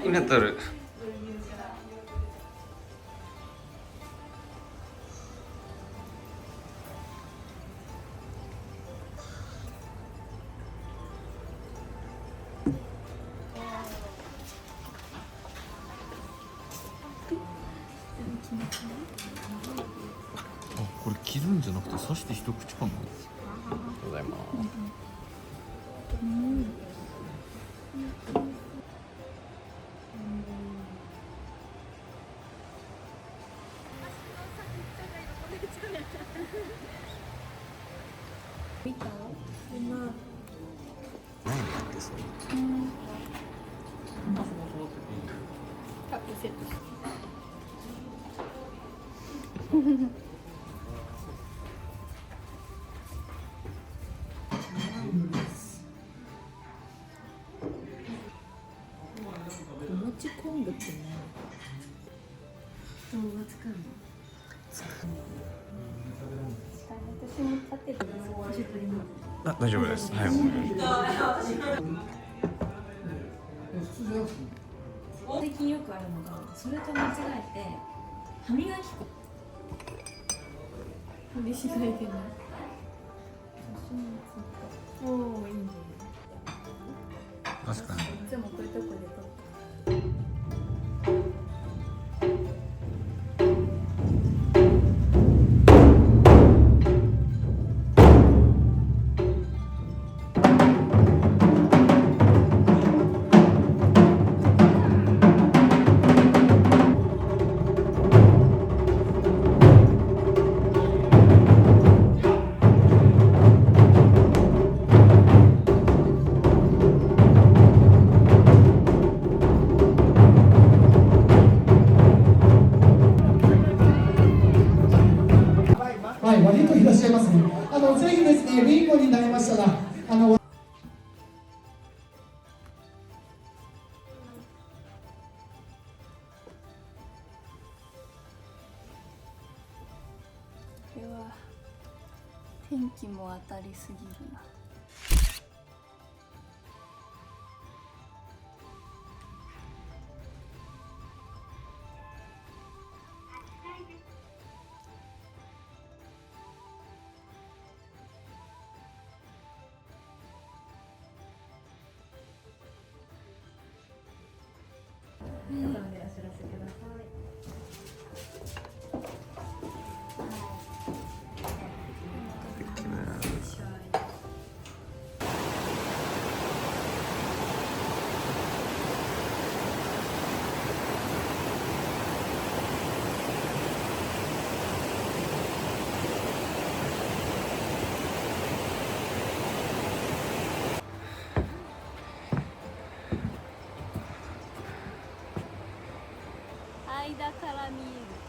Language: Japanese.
今撮る。あ、これ切るんじゃなくて刺して一口かな。ありがとうございます。見た？今何やってそれ。カップセット。お餅昆布って何？動画使うの？私も立ってて久しぶりに。あ、大丈夫です。はい。最近よくあるのが、それと間違えて歯磨き粉無理しないでね。おお、いいね。確かに。いつもこういうとこで撮って。はい、悪い子いらっしゃいますね。ぜひですね、ビンゴになりましたら、これは天気も当たりすぎるな。後でお知らせください。間から見える。